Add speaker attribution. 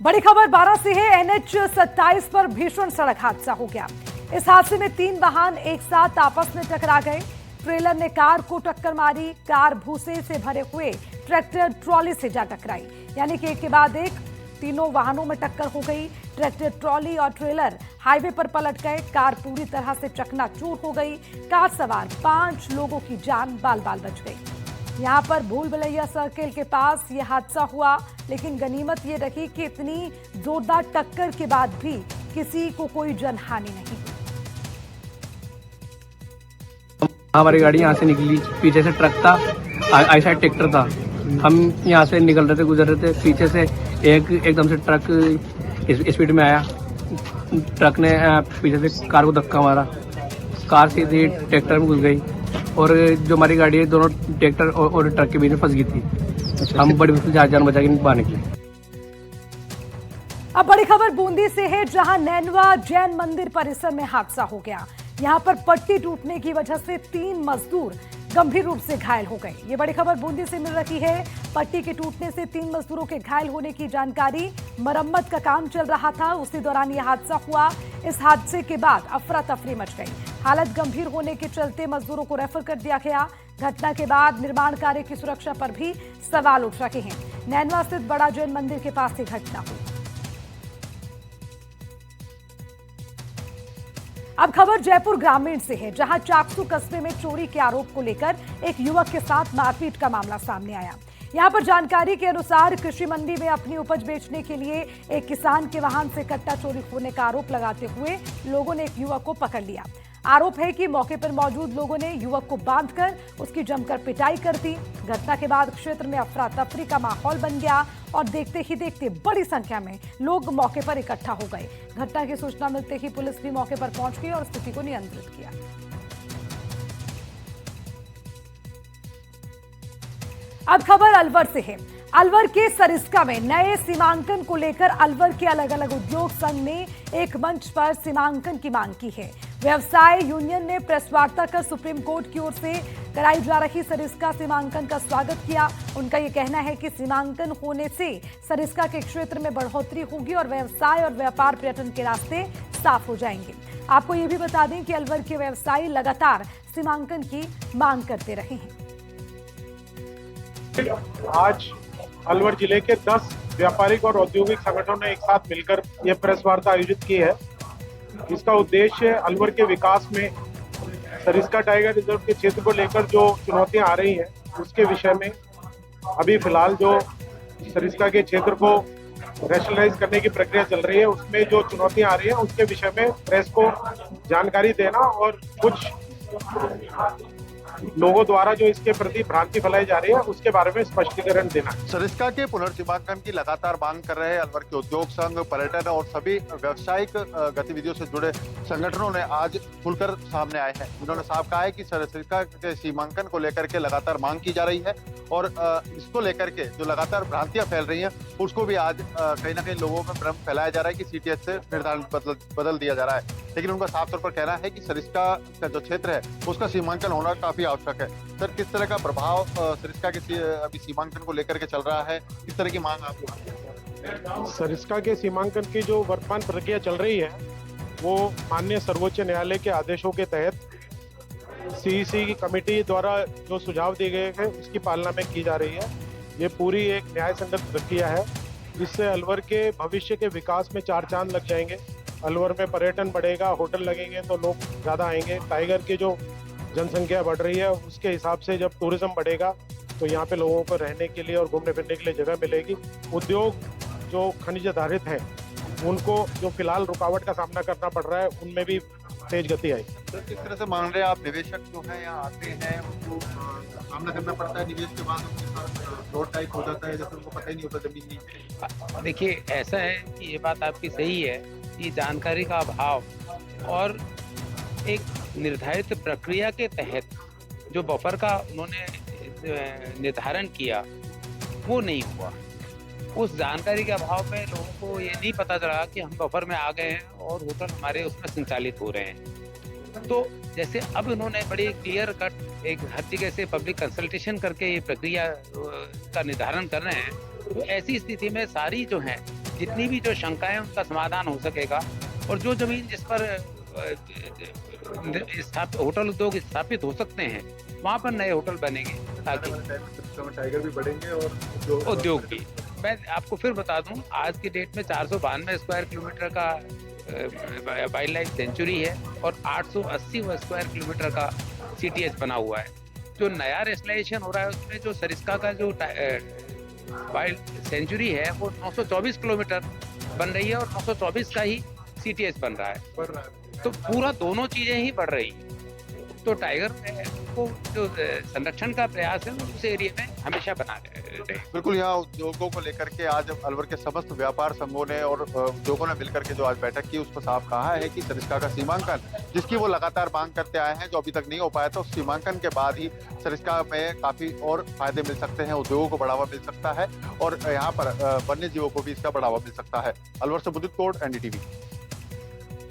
Speaker 1: बड़ी खबर 12 से है। NH 27 पर भीषण सड़क हादसा हो गया। इस हादसे में 3 वाहन एक साथ आपस में टकरा गए। ट्रेलर ने कार को टक्कर मारी। कार भूसे से भरे हुए ट्रैक्टर ट्रॉली से जा टकराई, यानी कि एक के बाद एक तीनों वाहनों में टक्कर हो गई। ट्रैक्टर, ट्रॉली और ट्रेलर हाईवे पर पलट गए। कार पूरी तरह से चकनाचूर हो गई। कार सवार 5 लोगों की जान बाल बाल बच गई। यहाँ पर भूल भुलैया सर्किल के पास यह हादसा हुआ, लेकिन गनीमत ये रही कि इतनी जोरदार टक्कर के बाद भी किसी को कोई जनहानि नहीं हुई।
Speaker 2: हमारी गाड़ी यहाँ से निकली, पीछे से ट्रक था, आई साइड ट्रैक्टर था। हम यहाँ से निकल रहे थे, गुजर रहे थे, पीछे से एकदम से ट्रक स्पीड में आया। ट्रक ने पीछे से कार को धक्का मारा। कार सीधी ट्रैक्टर में घुस गई और जो हमारी गाड़ी है दोनों ट्रैक्टर और ट्रक के बीच में फंस गई थी। हम बड़ी मुश्किल से जान बचा के बाहर निकले।
Speaker 1: अब बड़ी खबर बूंदी से है, जहां नैनवा जैन मंदिर परिसर में हादसा हो गया। यहां पर पट्टी टूटने की वजह से 3 मजदूर गंभीर रूप से घायल हो गए। ये बड़ी खबर बूंदी से मिल रही है। पट्टी के टूटने से 3 मजदूरों के घायल होने की जानकारी। मरम्मत का काम चल रहा था, उसी दौरान यह हादसा हुआ। इस हादसे के बाद अफरा तफरी मच गई। हालत गंभीर होने के चलते मजदूरों को रेफर कर दिया गया। घटना के बाद निर्माण कार्य की सुरक्षा पर भी सवाल उठ रहे हैं। नैनवा स्थित बड़ा जैन मंदिर के पास यह घटना हुई। अब खबर जयपुर ग्रामीण से है, जहां चाकसू कस्बे में चोरी के आरोप को लेकर एक युवक के साथ मारपीट का मामला सामने आया। यहां पर जानकारी के अनुसार कृषि मंडी में अपनी उपज बेचने के लिए एक किसान के वाहन से कट्टा चोरी होने का आरोप लगाते हुए लोगों ने एक युवक को पकड़ लिया। आरोप है कि मौके पर मौजूद लोगों ने युवक को बांधकर उसकी जमकर पिटाई कर दी। घटना के बाद क्षेत्र में अफरा तफरी का माहौल बन गया और देखते ही देखते बड़ी संख्या में लोग मौके पर इकट्ठा हो गए। घटना की सूचना मिलते ही पुलिस भी मौके पर पहुंच गई और स्थिति को नियंत्रित किया। अब खबर अलवर से है। अलवर के सरिस्का में नए सीमांकन को लेकर अलवर के अलग अलग उद्योग संघ ने एक मंच पर सीमांकन की मांग की है। व्यवसाय यूनियन ने प्रेस वार्ता कर सुप्रीम कोर्ट की ओर से कराई जा रही सरिस्का सीमांकन का स्वागत किया। उनका यह कहना है कि सीमांकन होने से सरिस्का के क्षेत्र में बढ़ोतरी होगी और व्यवसाय और व्यापार पर्यटन के रास्ते साफ हो जाएंगे। आपको ये भी बता दें कि अलवर के व्यवसायी लगातार सीमांकन की मांग करते रहे हैं।
Speaker 3: आज अलवर जिले के 10 व्यापारिक और औद्योगिक संगठनों ने एक साथ मिलकर यह प्रेस वार्ता आयोजित की है। इसका उद्देश्य अलवर के विकास में सरिस्का टाइगर रिजर्व के क्षेत्र को लेकर जो चुनौतियां आ रही हैं उसके विषय में अभी फिलहाल जो सरिस्का के क्षेत्र को रैशनलाइज करने की प्रक्रिया चल रही है, उसमें जो चुनौतियां आ रही हैं उसके विषय में प्रेस को जानकारी देना और कुछ लोगों द्वारा जो इसके प्रति भ्रांति फैलाई जा रही है उसके बारे में स्पष्टीकरण देना।
Speaker 4: सरिस्का के पुनर्सीमांकन की लगातार मांग कर रहे अलवर के उद्योग संघ, पर्यटन और सभी व्यावसायिक गतिविधियों से जुड़े संगठनों ने आज खुलकर सामने आए हैं। उन्होंने साफ कहा है कि सरिस्का के सीमांकन को लेकर के लगातार मांग की जा रही है और इसको लेकर के जो लगातार भ्रांतियां फैल रही हैं उसको भी आज कहीं ना कहीं लोगों में भ्रम फैलाया जा रहा है कि CTS से निर्धारण बदल दिया जा रहा है। लेकिन उनका साफ तौर पर कहना है कि सरिस्का का जो क्षेत्र है उसका सीमांकन होना काफी आवश्यक है। सर, किस तरह का प्रभाव सरिस्का के अभी सीमांकन को लेकर के चल रहा है, किस तरह की मांग आप?
Speaker 3: सरिस्का के सीमांकन की जो वर्तमान प्रक्रिया चल रही है वो माननीय सर्वोच्च न्यायालय के आदेशों के तहत CEC की कमेटी द्वारा जो सुझाव दिए गए हैं उसकी पालना में की जा रही है। ये पूरी एक न्याय संगत प्रक्रिया है जिससे अलवर के भविष्य के विकास में 4 चांद लग जाएंगे। अलवर में पर्यटन बढ़ेगा, होटल लगेंगे तो लोग ज़्यादा आएंगे। टाइगर की जो जनसंख्या बढ़ रही है उसके हिसाब से जब टूरिज्म बढ़ेगा तो यहाँ पे लोगों को रहने के लिए और घूमने फिरने के लिए जगह मिलेगी। उद्योग जो खनिज आधारित हैं उनको जो फिलहाल रुकावट का सामना करना पड़ रहा है उनमें भी तेज गति आई।
Speaker 4: तो किस तरह से मान रहे हैं आप, निवेशक जो है यहाँ आते हैं उनको सामना करना पड़ता है, निवेश के बाद उनके साथ रोड टाइप हो जाता है जैसे उनको पता ही नहीं होता जमीन नहीं।
Speaker 5: देखिए, ऐसा है कि ये बात आपकी सही है कि जानकारी का अभाव और एक निर्धारित प्रक्रिया के तहत जो बफर का उन्होंने निर्धारण किया वो नहीं हुआ। उस जानकारी के अभाव में लोगों को ये नहीं पता चला कि हम बफर में आ गए हैं और होटल हमारे उसमें संचालित हो रहे हैं। तो जैसे अब उन्होंने बड़ी क्लियर कट एक हर जगह से पब्लिक कंसल्टेशन करके ये प्रक्रिया का निर्धारण कर रहे हैं, तो ऐसी स्थिति में सारी जो है जितनी भी जो शंकाएं उनका समाधान हो सकेगा। और जो जमीन जिस पर होटल उद्योग स्थापित हो सकते हैं वहां पर नए होटल बनेंगे ताकि
Speaker 4: टाइगर भी बढ़ेंगे और
Speaker 5: उद्योग भी। मैं आपको फिर बता दूं, आज की डेट में 492 स्क्वायर किलोमीटर का वाइल्ड लाइफ सेंचुरी है और 880 स्क्वायर किलोमीटर का सीटीएच बना हुआ है। जो नया रेस्टलाइजेशन हो रहा है उसमें जो सरिस्का का जो वाइल्ड सेंचुरी है वो 924 किलोमीटर बन रही है और 924 का ही सीटीएच बन रहा है। तो पूरा दोनों चीजें ही बढ़ रही हैं। तो टाइगर को जो संरक्षण का प्रयास है उस एरिया में हमेशा बना रहे।
Speaker 4: बिल्कुल, यहाँ उद्योगों को लेकर के आज अलवर के समस्त व्यापार संघों ने और उद्योगों ने मिलकर के जो आज बैठक की उसको साफ कहा है कि सरिस्का का सीमांकन जिसकी वो लगातार मांग करते आए हैं, जो अभी तक नहीं हो पाया था, उस सीमांकन के बाद ही सरिस्का में काफी और फायदे मिल सकते हैं, उद्योगों को बढ़ावा मिल सकता है और यहाँ पर वन्य जीवों को भी इसका बढ़ावा मिल सकता है। अलवर से बुदित कोड, एनडीटीवी।